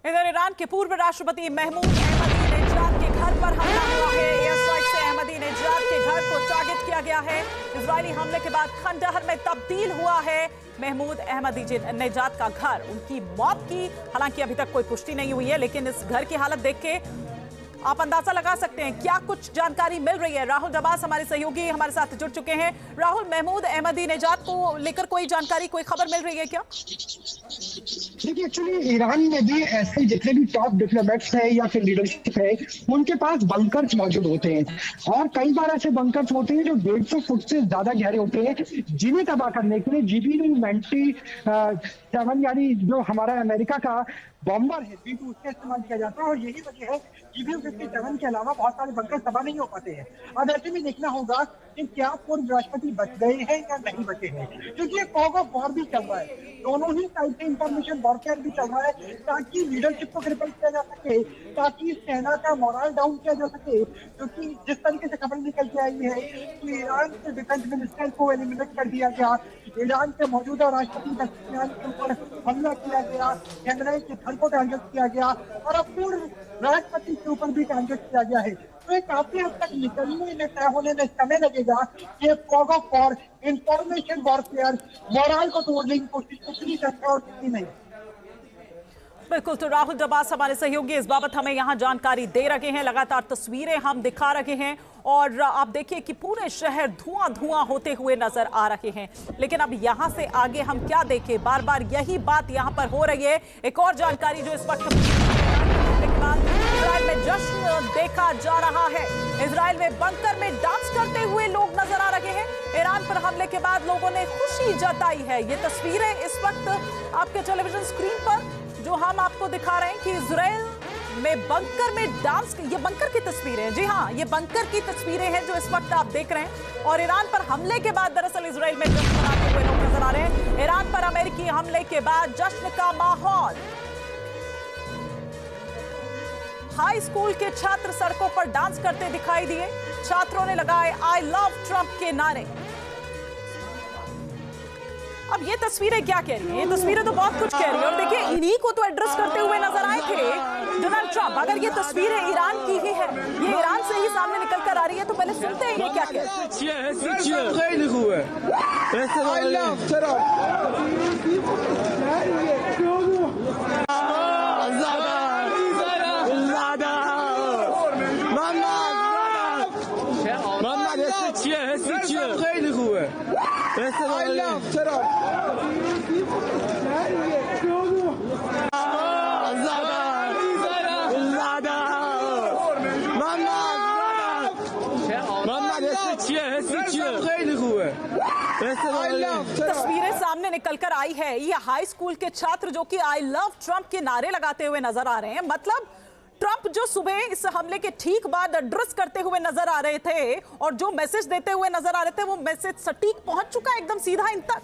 इधर ईरान के पूर्व राष्ट्रपति महमूद अहमदीनेजाद के घर पर हमला हुआ है। एयर स्ट्राइक से अहमदीनेजाद के घर को टारगेट किया गया है। इजरायली हमले के बाद खंडहर में तब्दील हुआ है महमूद अहमदीनेजाद का घर। उनकी मौत की हालांकि अभी तक कोई पुष्टि नहीं हुई है, लेकिन इस घर की हालत देख के आप अंदाजा लगा सकते हैं क्या कुछ जानकारी मिल रही है। राहुल डबास हमारे सहयोगी हमारे साथ जुड़ चुके हैं। राहुल, महमूद अहमदीनेजाद को लेकर कोई जानकारी, कोई खबर मिल रही है क्या? देखिए, एक्चुअली ईरान में भी ऐसे जितने भी टॉप डिप्लोमेट्स हैं या फिर लीडरशिप है, उनके पास बंकर्स मौजूद होते हैं और कई बार ऐसे बंकर्स होते हैं जो 150 फुट से ज्यादा गहरे होते हैं, जिन्हें तबाह करने के लिए GBU-97 यानी जो हमारा अमेरिका का बॉम्बर है B2 उसका इस्तेमाल किया जाता है। और यही वजह है GBU-57 के अलावा बहुत सारे बंकर तबाह नहीं हो पाते हैं। अब ऐसे में देखना होगा कि क्या पूर्व राष्ट्रपति बच गए हैं या नहीं बचे हैं, क्योंकि फॉग ऑफ वॉर भी चल रहा है, दोनों ही साइड से इंफॉर्मेशन वॉरफेयर भी चल रहा है, ताकि लीडरशिप को क्रिपल किया जा सके, ताकि सेना का मोरल डाउन किया जा सके। क्योंकि जिस तरीके से खबर निकल के आई है कि ईरान के डिफेंस मिनिस्टर को एलिमिनेट कर दिया गया, ईरान के मौजूदा राष्ट्रपति के ऊपर हमला किया गया, कैमरे के घर को टारगेट किया गया और अब पूर्व राष्ट्रपति के ऊपर भी टारगेट किया गया है। तो ये काफी हद तक निकलने में तय होने में समय लगेगा। ये fog of war, information warfare, moral को तोड़ने की कोशिश कितनी करता है और कितनी नहीं। बिल्कुल, तो राहुल डबास हमारे सहयोगी इस बाबत हमें यहाँ जानकारी दे रहे हैं, लगातार तस्वीरें हम दिखा रहे हैं और आप देखिए कि पूरे शहर धुआं धुआं होते हुए नजर आ रहे हैं। लेकिन अब यहाँ से आगे हम क्या देखें, बार बार यही बात यहाँ पर हो रही है। एक और जानकारी जो इस वक्त इजराइल में जश्न देखा जा रहा है। इजराइल में बंकर में डांस करते हुए लोग नजर आ रहे हैं। ईरान पर हमले के बाद लोगों ने खुशी जताई है। ये तस्वीरें इस वक्त आपके टेलीविजन स्क्रीन पर जो हम आपको दिखा रहे हैं कि इजराइल में बंकर में डांस, ये बंकर की तस्वीरें हैं। जी हाँ, ये बंकर की तस्वीरें हैं जो इस वक्त आप देख रहे हैं। और ईरान पर हमले के बाद दरअसल इजराइल में जश्न मनाते हुए लोग नजर आ रहे हैं। ईरान पर अमेरिकी हमले के बाद जश्न का माहौल। हाई स्कूल के छात्र सड़कों पर डांस करते दिखाई दिए। छात्रों ने लगाए आई लव ट्रंप के नारे। अब ये तस्वीरें क्या कह रही हैं? ये तस्वीरें तो बहुत कुछ कह रही हैं। और देखिए, इन्हीं को तो एड्रेस करते हुए नजर आए थे डोनाल्ड ट्रंप। अगर ये तस्वीरें ईरान की ही है, ये ईरान से ही सामने निकल कर आ रही है, तो पहले सुनते हैं ये क्या कह रही तस्वीरें सामने निकलकर आई है। ये हाई स्कूल के छात्र जो कि आई लव ट्रंप के नारे लगाते हुए नजर आ रहे हैं। मतलब ट्रंप जो सुबह इस हमले के ठीक बाद एड्रेस करते हुए नजर आ रहे थे और जो मैसेज देते हुए नजर आ रहे थे, वो मैसेज सटीक पहुंच चुका है एकदम सीधा इन तक।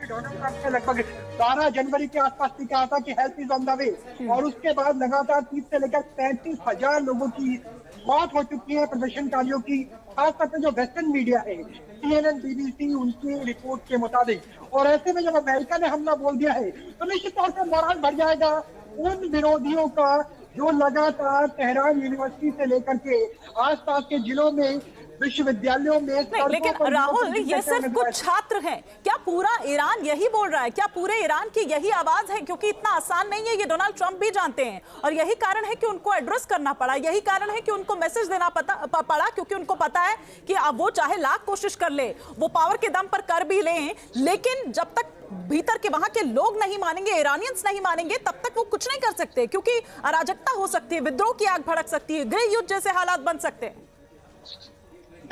डोनाल्ड ट्रंप ने लगभग 12 जनवरी के आसपास भी कहा था कि help is on the way, और उसके बाद लगातार 30 से लेकर 35,000 लोगों की मौत हो चुकी है, प्रदर्शनकारियों की। खासतौर पर जो वेस्टर्न मीडिया है, CNN, BBC, उनकी रिपोर्ट के मुताबिक। और ऐसे में जब अमेरिका ने हमला बोल दिया है तो निश्चित तौर पर मोरल बढ़ जाएगा उन विरोधियों का जो लगातार तेहरान यूनिवर्सिटी से लेकर के आसपास के जिलों में, विश्वविद्यालयों में। लेकिन राहुल, ये सिर्फ कुछ छात्र हैं, क्या पूरा ईरान यही बोल रहा है? क्या पूरे ईरान की यही आवाज है? क्योंकि इतना आसान नहीं है, ये डोनाल्ड ट्रंप भी जानते हैं और यही कारण है कि उनको एड्रेस करना पड़ा, यही कारण है कि उनको मैसेज देना पड़ा, क्योंकि उनको पता है कि अब वो चाहे लाख कोशिश कर ले, वो पावर के दम पर कर भी लें, लेकिन जब तक भीतर के वहां के लोग नहीं मानेंगे, ईरानियंस नहीं मानेंगे, तब तक वो कुछ नहीं कर सकते, क्योंकि अराजकता हो सकती है, विद्रोह की आग भड़क सकती है, गृह युद्ध जैसे हालात बन सकते हैं।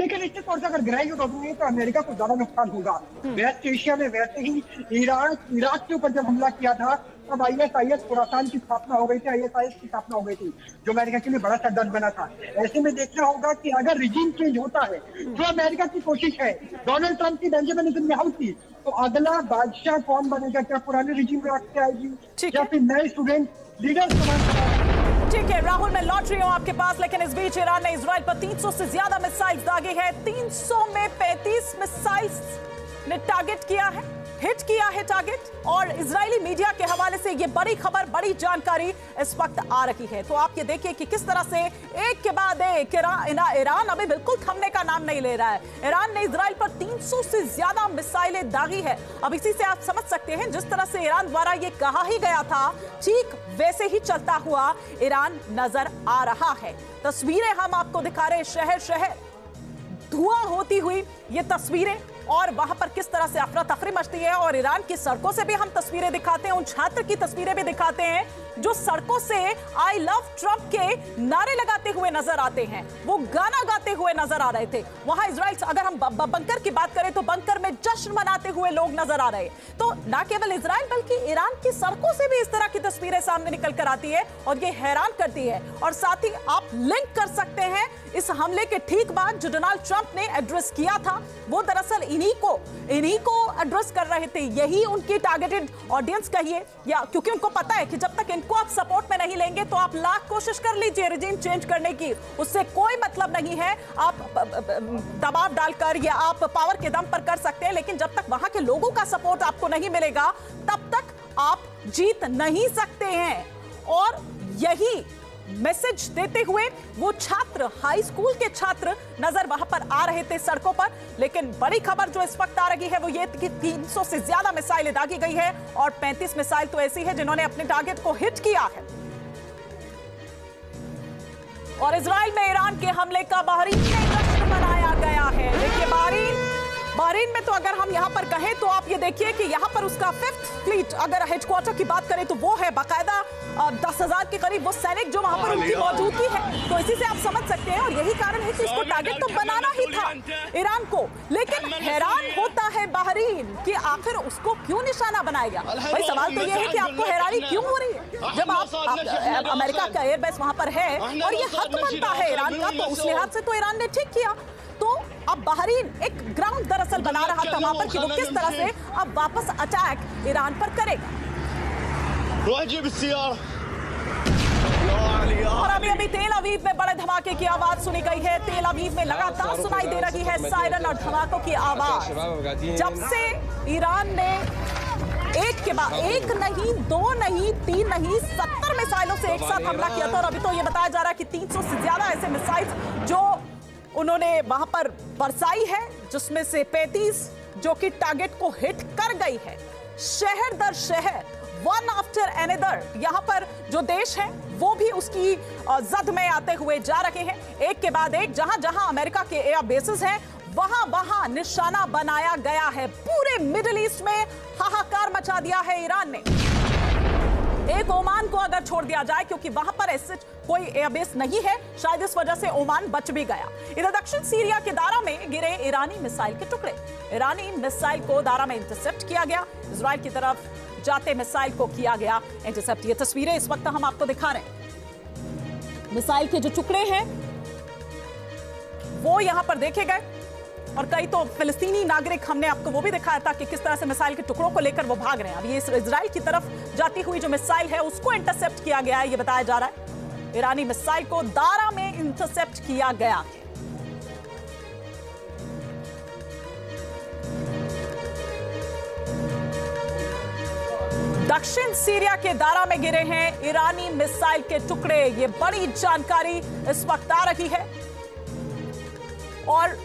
लेकिन निश्चित तौर से अगर गृह युद्ध होंगे तो अमेरिका को ज्यादा नुकसान होगा। वेस्ट एशिया में वैसे ही इराक के ऊपर जब हमला किया था तब ISIS खुरासान की स्थापना हो गई थी, ISIS की स्थापना हो गई थी, जो अमेरिका के लिए बड़ा सद्दन बना था। ऐसे में देखना होगा कि अगर रिजीम चेंज होता है, जो अमेरिका की कोशिश है, डोनाल्ड ट्रंप की, बेंजामिन नेतन्याहू की, तो अगला बादशाह कौन बनेगा? क्या पुराने रिजीम में आके आएगी या फिर नए स्टूडेंट लीडर? ठीक है राहुल, मैं लौट रही हूँ आपके पास, लेकिन इस बीच ईरान ने इजराइल पर 300 से ज्यादा मिसाइल्स दागे हैं। 300 में 35 मिसाइल्स ने टारगेट किया है, हिट किया है टारगेट। और इजरायली मीडिया के हवाले से ये बड़ी खबर, बड़ी जानकारी इस वक्त आ रही है। तो आप ये देखिए कि किस तरह से एक के बाद एक ईरान अभी बिल्कुल थमने का नाम नहीं ले रहा है। ईरान ने इजराइल पर 300 से ज्यादा मिसाइलें दागी है। अब इसी से आप समझ सकते हैं जिस तरह से ईरान द्वारा ये कहा ही गया था, ठीक वैसे ही चलता हुआ ईरान नजर आ रहा है। तस्वीरें हम आपको दिखा रहे हैं, शहर शहर धुआं होती हुई ये तस्वीरें, और वहां पर किस तरह से अफरा तफरी मचती है। और ईरान की सड़कों से भी हम तस्वीरें दिखाते हैं, उन छात्र की तस्वीरें भी दिखाते हैं जो सड़कों से आई लव ट्रम्प के नारे लगाते हुए नजर आते हैं, वो गाना गाते हुए नजर आ रहे थे। वहां इजराइल, अगर हम बंकर की बात करें तो बंकर में जश्न मनाते हुए लोग नजर आ रहे। तो ना केवल इजराइल बल्कि ईरान की सड़कों से भी इस तरह की तस्वीरें सामने निकल कर आती है और ये हैरान करती है। और साथ ही आप लिंक कर सकते हैं इस हमले के ठीक बाद जो डोनाल्ड ट्रंप ने एड्रेस किया था, वो दरअसल इन्हीं को एड्रेस कर रहे थे। यही उनकी टारगेटेड ऑडियंस कहिए, या क्योंकि उनको पता है कि जब तक इनको आप सपोर्ट में नहीं लेंगे तो आप लाख कोशिश कर लीजिए रिजीम चेंज करने की, उससे कोई मतलब नहीं है। आप दबाव डालकर या आप पावर के दम पर कर सकते हैं, लेकिन जब तक वहां के लोगों का सपोर्ट आपको नहीं मिलेगा तब तक आप जीत नहीं सकते हैं। और यही मैसेज देते हुए वो छात्र, हाई स्कूल के छात्र नजर वहां पर आ रहे थे सड़कों पर। लेकिन बड़ी खबर जो इस वक्त आ रही है वो ये कि 300 से ज्यादा मिसाइलें दागी गई है और 35 मिसाइल तो ऐसी है जिन्होंने अपने टारगेट को हिट किया है। और इजराइल में ईरान के हमले का बहरीन में जश्न मनाया गया है। देखिए बहरीन में तो अगर हम यहां पर कहें तो आप ये देखिए कि यहां पर उसका 5th फ्लीट, अगर हेडक्वार्टर की बात करें तो वो है बाकायदा 10,000 के करीब वो सैनिक जो वहां पर उनकी मौजूदगी है। तो इसी से आप समझ सकते हैं और यही कारण है कि इसको टारगेट तो बनाना ही था ईरान को। लेकिन हैरान होता है बहरीन कि आखिर उसको क्यों निशाना बनाएगा। भाई सवाल तो ये है कि आपको हैरानी क्यों हो रही है जब आप अमेरिका का एयरबेस वहां पर है और ये हक बनता है ईरान का, तो उस लिहाज से तो ईरान ने ठीक किया। तो अब बहरीन एक ग्राउंड दरअसल बना रहा था वहां पर कि वो किस तरह से अब वापस अटैक ईरान पर करेगा। और अभी तेल अवीव में बड़े धमाके की आवाज सुनी गई है। तेल अवीव में लगातार सुनाई दे रही है सायरन और धमाकों की आवाज। जब से ईरान ने एक के बाद एक नहीं, 2 नहीं, 3 नहीं, 70 मिसाइलों से एक साथ हमला किया था। और अभी तो ये बताया जा रहा है कि 300 से ज्यादा ऐसे मिसाइल जो उन्होंने वहां पर बरसाई है, जिसमें से 35 जो कि टारगेट को हिट कर गई है। शहर दर शहर, वन आफ्टर अनदर, यहां पर जो देश है वो भी उसकी जद में आते हुए जा रहे हैं, एक के बाद एक। जहां जहां अमेरिका के एयर बेसेस हैं वहां वहां निशाना बनाया गया है। पूरे मिडिल ईस्ट में हाहाकार मचा दिया है ईरान ने। एक ओमान को अगर छोड़ दिया जाए, क्योंकि वहां पर ऐसे कोई एयरबेस नहीं है, शायद इस वजह से ओमान बच भी गया। इधर दक्षिण सीरिया के दारा में गिरे ईरानी मिसाइल के टुकड़े। ईरानी मिसाइल को दारा में इंटरसेप्ट किया गया। इजराइल की तरफ जाते मिसाइल को किया गया इंटरसेप्ट। ये तस्वीरें इस वक्त हम आपको दिखा रहे हैं। मिसाइल के जो टुकड़े हैं वो यहां पर देखे गए और कई तो फिलिस्तीनी नागरिक, हमने आपको वो भी दिखाया था कि किस तरह से मिसाइल के टुकड़ों को लेकर वो भाग रहे हैं। अब ये इजराइल की तरफ जाती हुई जो मिसाइल है उसको इंटरसेप्ट किया गया है, ये बताया जा रहा है। ईरानी मिसाइल को दारा में इंटरसेप्ट किया गया है। दक्षिण सीरिया के दारा में गिरे हैं ईरानी मिसाइल के टुकड़े। ये बड़ी जानकारी इस वक्त आ रही है। और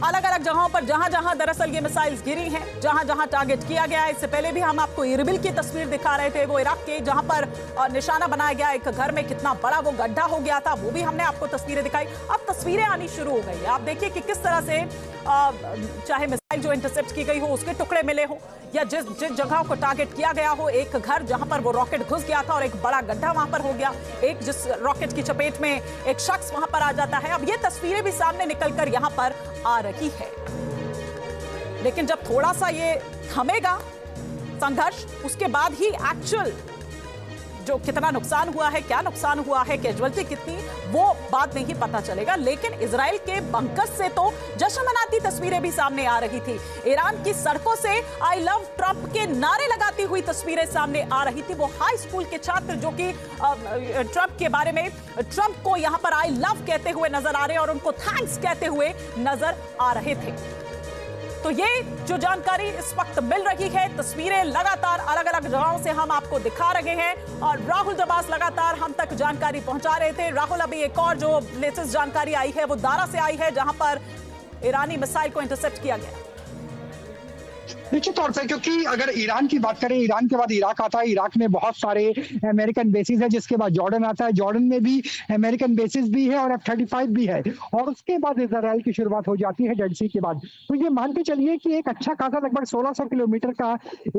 अलग अलग जगहों पर जहां जहां दरअसल ये मिसाइल्स गिरी हैं, जहां जहां टारगेट किया गया है। इससे पहले भी हम आपको इरबिल की तस्वीर दिखा रहे थे, वो इराक के, जहां पर निशाना बनाया गया एक घर में, कितना बड़ा वो गड्ढा हो गया था, वो भी हमने आपको तस्वीरें दिखाई। अब तस्वीरें आनी शुरू हो गई। आप देखिए कि किस तरह से चाहे मिसाइल जो इंटरसेप्ट की गई हो उसके टुकड़े मिले हो, या जिस जगह को टारगेट किया गया हो, एक घर जहां पर वो रॉकेट घुस गया था और एक बड़ा गड्ढा वहां पर हो गया, एक जिस रॉकेट की चपेट में एक शख्स वहां पर आ जाता है। अब ये तस्वीरें भी सामने निकलकर यहां पर आ रही है। लेकिन जब थोड़ा सा ये थमेगा संघर्ष, उसके बाद ही एक्चुअल जो कितना नुकसान हुआ है, क्या नुकसान हुआ है, कैजुअलिटी कितनी, वो बात नहीं पता चलेगा। लेकिन इजराइल के बंकर से तो जश्न मनाती तस्वीरें भी सामने आ रही थी। ईरान की सड़कों से आई लव ट्रंप के नारे लगाती हुई तस्वीरें सामने आ रही थी। वो हाई स्कूल के छात्र जो कि ट्रंप के बारे में, ट्रंप को यहां पर आई लव कहते हुए नजर आ रहे और उनको थैंक्स कहते हुए नजर आ रहे थे। तो तो ये जो जानकारी इस वक्त मिल रही है, तस्वीरें लगातार अलग अलग जगहों से हम आपको दिखा रहे हैं और राहुल दरबास लगातार हम तक जानकारी पहुंचा रहे थे। राहुल, अभी एक और जो लेटेस्ट जानकारी आई है वो दारा से आई है, जहां पर ईरानी मिसाइल को इंटरसेप्ट किया गया। निश्चित तौर पे, क्योंकि अगर ईरान की बात करें, ईरान के बाद इराक आता है, इराक में बहुत सारे अमेरिकन बेसिस है, जिसके बाद जॉर्डन आता है, जॉर्डन में भी अमेरिकन बेसिस भी है और F-35 भी है, और उसके बाद इजराइल की शुरुआत हो जाती है डेड सी के बाद। तो ये मान के चलिए कि एक अच्छा खासा लगभग 1600 किलोमीटर का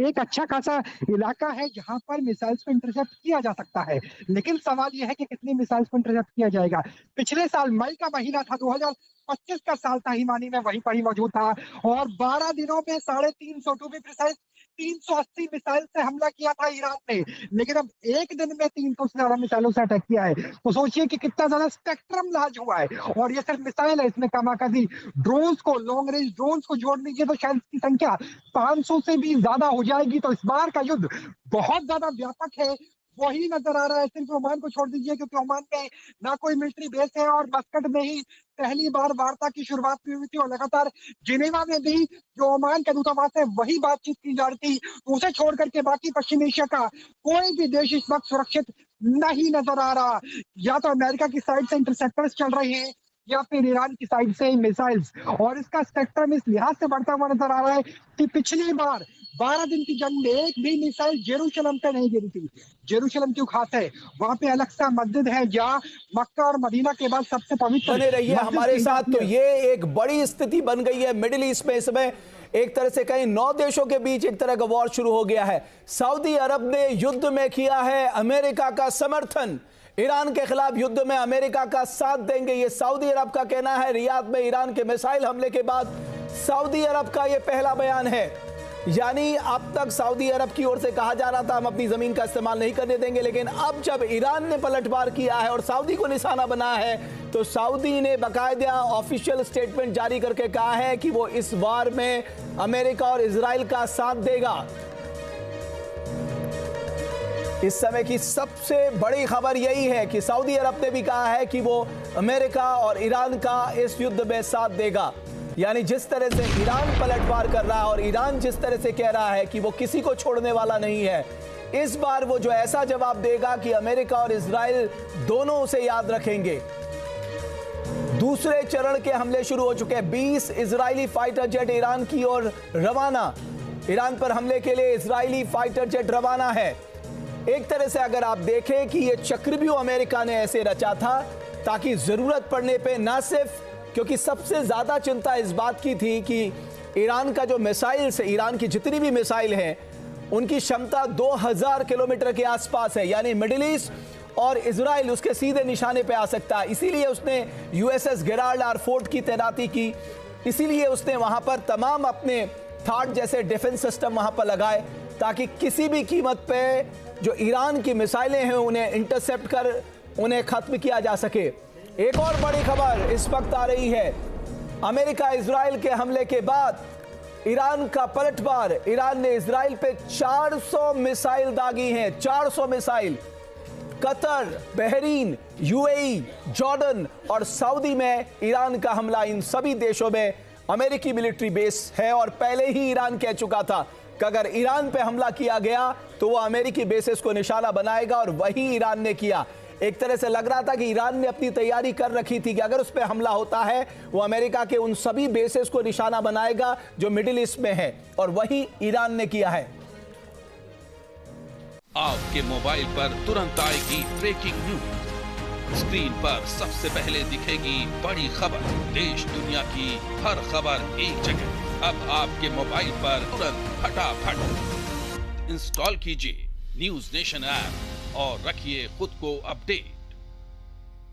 एक अच्छा खासा इलाका है जहां पर मिसाइल्स को इंटरसेप्ट किया जा सकता है। लेकिन सवाल यह है कि कितनी मिसाइल्स को इंटरसेप्ट किया जाएगा। पिछले साल मई का महीना था, 2025 का साल था, हिमानी में वहीं पर ही मौजूद था, और 12 दिनों में 350 टू बी प्रिसाइज 380 मिसाइल से हमला किया था ईरान ने। लेकिन अब एक दिन में 300 से ज्यादा मिसाइलों से अटैक किया है। तो सोचिए कि कितना ज्यादा स्पेक्ट्रम लार्ज हुआ है, और ये सिर्फ मिसाइल है, इसमें कमाकाजी ड्रोन्स को, लॉन्ग रेंज ड्रोन्स को जोड़ लीजिए तो शायद इसकी संख्या 500 से भी ज्यादा हो जाएगी। तो इस बार का युद्ध बहुत ज्यादा व्यापक है, वही नजर आ रहा है। सिर्फ ओमान को छोड़ दीजिए, क्योंकि ओमान में ना कोई मिलिट्री बेस है, और मस्कट में ही पहली बार वार्ता की शुरुआत हुई थी, और लगातार जिनेवा में भी जो ओमान का दूतावास है वही बातचीत की जा रही थी। तो उसे छोड़ करके बाकी पश्चिम एशिया का कोई भी देश इस वक्त सुरक्षित नहीं नजर आ रहा। या तो अमेरिका की साइड से इंटरसेप्टर्स चल रहे हैं, या फिर ईरान की साइड से मिसाइल्स, और इसका स्पेक्ट्रम इस लिहाज से बढ़ता हुआ नजर आ रहा है कि पिछली बार 12 दिन की जंग में एक भी मिसाइल जेरूशलम पे नहीं गिरी थी। जेरूशलम क्यों खास है? वहां पे अलग-सा मस्जिद है, जहां मक्का और मदीना के बाद सबसे पवित्र। बने रहिए हमारे साथ। तो ये एक बड़ी स्थिति बन गई है मिडिल ईस्ट में। इसमें एक तरह से कहीं 9 देशों के बीच एक तरह का वॉर शुरू हो गया है। सऊदी अरब ने युद्ध में किया है अमेरिका का समर्थन, ईरान के खिलाफ युद्ध में अमेरिका का साथ देंगे, ये सऊदी अरब का कहना है। रियाद में ईरान के मिसाइल हमले के बाद सऊदी अरब का ये पहला बयान है। यानी अब तक सऊदी अरब की ओर से कहा जा रहा था हम अपनी जमीन का इस्तेमाल नहीं करने देंगे, लेकिन अब जब ईरान ने पलटवार किया है और सऊदी को निशाना बनाया है, तो सऊदी ने बाकायदा ऑफिशियल स्टेटमेंट जारी करके कहा है कि वो इस वार में अमेरिका और इजराइल का साथ देगा। इस समय की सबसे बड़ी खबर यही है कि सऊदी अरब ने भी कहा है कि वो अमेरिका और ईरान का इस युद्ध में साथ देगा। यानी जिस तरह से ईरान पलटवार कर रहा है और ईरान जिस तरह से कह रहा है कि वो किसी को छोड़ने वाला नहीं है, इस बार वो जो ऐसा जवाब देगा कि अमेरिका और इजराइल दोनों उसे याद रखेंगे। दूसरे चरण के हमले शुरू हो चुके हैं। 20 इजरायली फाइटर जेट ईरान की ओर रवाना। ईरान पर हमले के लिए इजरायली फाइटर जेट रवाना है। एक तरह से अगर आप देखें कि ये चक्रव्यूह अमेरिका ने ऐसे रचा था ताकि जरूरत पड़ने पे, ना सिर्फ क्योंकि सबसे ज्यादा चिंता इस बात की थी कि ईरान का जो मिसाइल से, ईरान की जितनी भी मिसाइल हैं उनकी क्षमता 2000 किलोमीटर के आसपास है, यानी मिडिल ईस्ट और इजराइल उसके सीधे निशाने पे आ सकता है। इसीलिए उसने USS गेराल्ड आर फोर्ट की तैनाती की, इसीलिए उसने वहां पर तमाम अपने थाट जैसे डिफेंस सिस्टम वहां पर लगाए ताकि किसी भी कीमत पे जो ईरान की मिसाइलें हैं उन्हें इंटरसेप्ट कर उन्हें खत्म किया जा सके। एक और बड़ी खबर इस वक्त आ रही है, अमेरिका इजराइल के हमले के बाद ईरान का पलटवार। ईरान ने इजराइल पे 400 मिसाइल दागी हैं, 400 missile. Qatar, Bahrain, UAE, Jordan और सऊदी में ईरान का हमला। इन सभी देशों में अमेरिकी मिलिट्री बेस है और पहले ही ईरान कह चुका था कि अगर ईरान पे हमला किया गया तो वो अमेरिकी बेसेस को निशाना बनाएगा, और वही ईरान ने किया। एक तरह से लग रहा था कि ईरान ने अपनी तैयारी कर रखी थी कि अगर उस पर हमला होता है वो अमेरिका के उन सभी बेसेस को निशाना बनाएगा जो मिडिल ईस्ट में है, और वही ईरान ने किया है। आपके मोबाइल पर तुरंत आएगी ब्रेकिंग न्यूज। स्क्रीन पर सबसे पहले दिखेगी बड़ी खबर। देश दुनिया की हर खबर एक जगह। अब आपके मोबाइल पर तुरंत फटाफट इंस्टॉल कीजिए न्यूज नेशन ऐप और रखिए खुद को अपडेट।